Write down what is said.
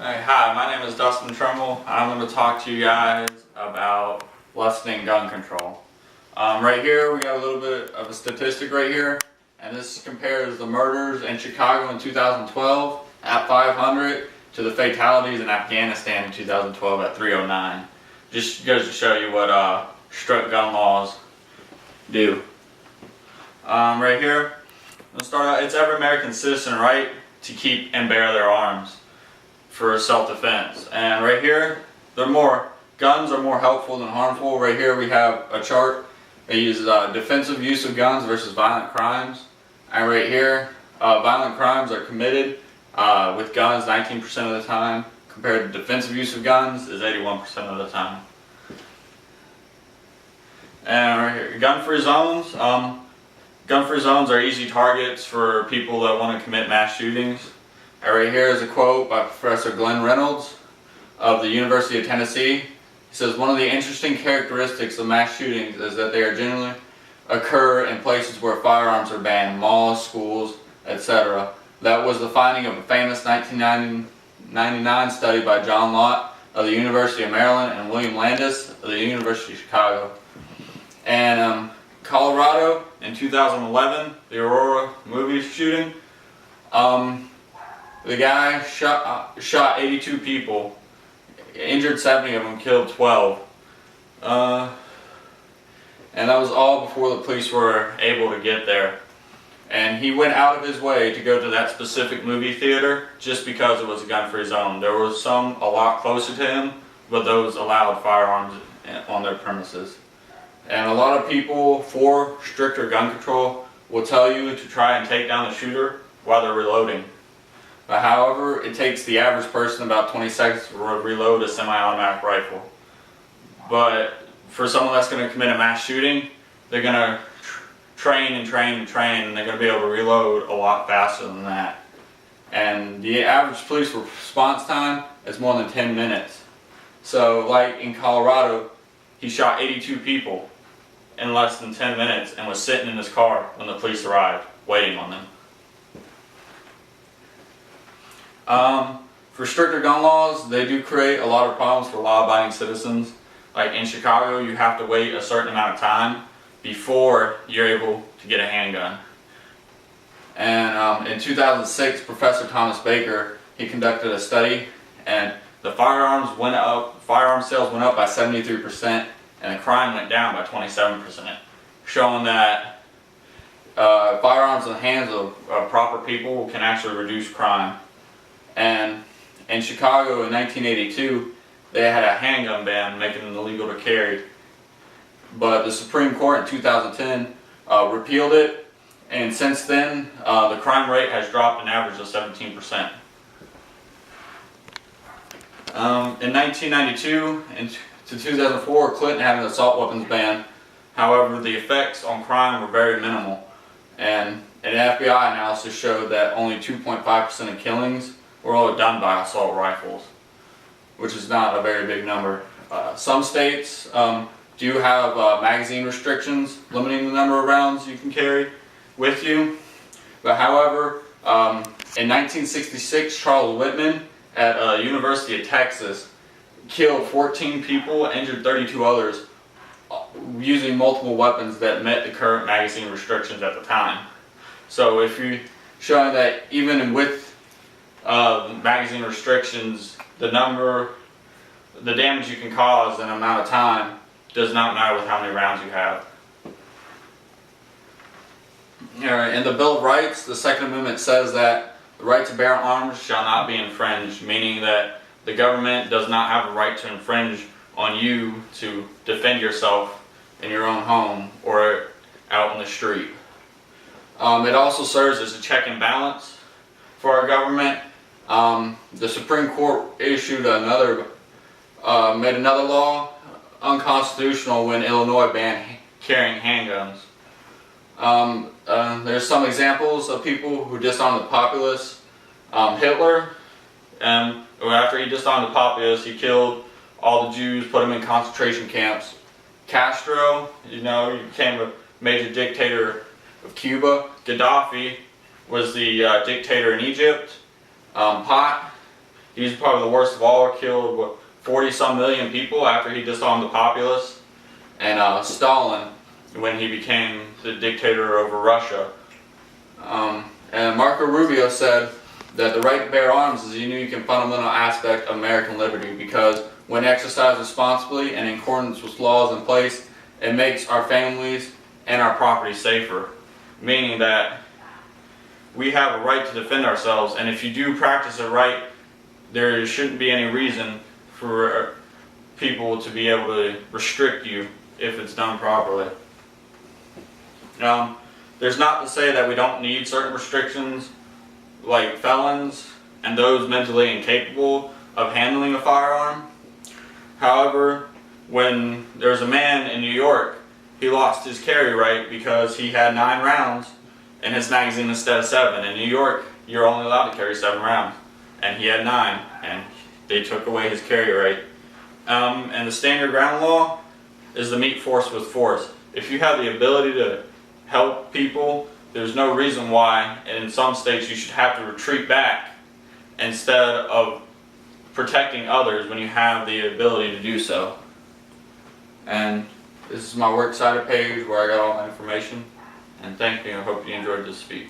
Hey, hi, my name is Dustin Trumbull. I'm going to talk to you guys about lessening gun control. Right here we got a little bit of a statistic right here, and this compares the murders in Chicago in 2012 at 500 to the fatalities in Afghanistan in 2012 at 309. Just goes to show you what strict gun laws do. Right here, let's start out. It's every American citizen right to keep and bear their arms for self-defense. And right here, guns are more helpful than harmful. Right here we have a chart that uses defensive use of guns versus violent crimes. And right here, violent crimes are committed with guns 19% of the time, compared to defensive use of guns is 81% of the time. And right here, gun-free zones. Gun-free zones are easy targets for people that want to commit mass shootings. And right here is a quote by Professor Glenn Reynolds of the University of Tennessee. He says, "One of the interesting characteristics of mass shootings is that they are generally occur in places where firearms are banned, malls, schools, etc. That was the finding of a famous 1999 study by John Lott of the University of Maryland and William Landis of the University of Chicago." And Colorado in 2011, the Aurora movie shooting, the guy shot 82 people, injured 70 of them, killed 12. And that was all before the police were able to get there. And he went out of his way to go to that specific movie theater just because it was a gun-free zone. There was some a lot closer to him, but those allowed firearms on their premises. And a lot of people for stricter gun control will tell you to try and take down the shooter while they're reloading. But however, it takes the average person about 20 seconds to reload a semi-automatic rifle. But for someone that's going to commit a mass shooting, they're going to train, and they're going to be able to reload a lot faster than that. And the average police response time is more than 10 minutes. So like in Colorado, he shot 82 people in less than 10 minutes and was sitting in his car when the police arrived, waiting on them. For stricter gun laws, they do create a lot of problems for law-abiding citizens. Like in Chicago, you have to wait a certain amount of time before you're able to get a handgun. And in 2006, Professor Thomas Baker, he conducted a study, and the firearm sales went up by 73%, and the crime went down by 27%, showing that firearms in the hands of proper people can actually reduce crime. And in Chicago in 1982, they had a handgun ban making it illegal to carry. But the Supreme Court in 2010 repealed it, and since then the crime rate has dropped an average of 17%. In 1992 and to 2004, Clinton had an assault weapons ban. However, the effects on crime were very minimal, and an FBI analysis showed that only 2.5% of killings were all done by assault rifles, which is not a very big number. Some states do have magazine restrictions limiting the number of rounds you can carry with you. But however, in 1966, Charles Whitman at University of Texas killed 14 people, injured 32 others, using multiple weapons that met the current magazine restrictions at the time. So if you're showing that even with magazine restrictions, the damage you can cause in an amount of time does not matter with how many rounds you have. Alright, in the Bill of Rights, the Second Amendment says that the right to bear arms shall not be infringed, meaning that the government does not have a right to infringe on you to defend yourself in your own home or out in the street. It also serves as a check and balance for our government. The Supreme Court issued made another law unconstitutional when Illinois banned carrying handguns. There's some examples of people who disarmed the populace. Hitler, after he disarmed the populace, he killed all the Jews, put them in concentration camps. Castro, he became a major dictator of Cuba. Gaddafi was the dictator in Egypt. Pot He's probably the worst of all. Killed, what, 40-some million people after he disarmed the populace. And Stalin, when he became the dictator over Russia. And Marco Rubio said that the right to bear arms is a unique and fundamental aspect of American liberty because when exercised responsibly and in accordance with laws in place, it makes our families and our property safer. Meaning that we have a right to defend ourselves, and if you do practice it right, there shouldn't be any reason for people to be able to restrict you if it's done properly. There's not to say that we don't need certain restrictions, like felons and those mentally incapable of handling a firearm. However, when there's a man in New York, he lost his carry right because he had 9 rounds in his magazine instead of 7. In New York, you're only allowed to carry 7 rounds, and he had 9, and they took away his carry right. And the standard ground law is the meet force with force. If you have the ability to help people, there's no reason why, and in some states you should have to retreat back instead of protecting others when you have the ability to do so. And this is my works cited page where I got all my information. And thank you. I hope you enjoyed this speech.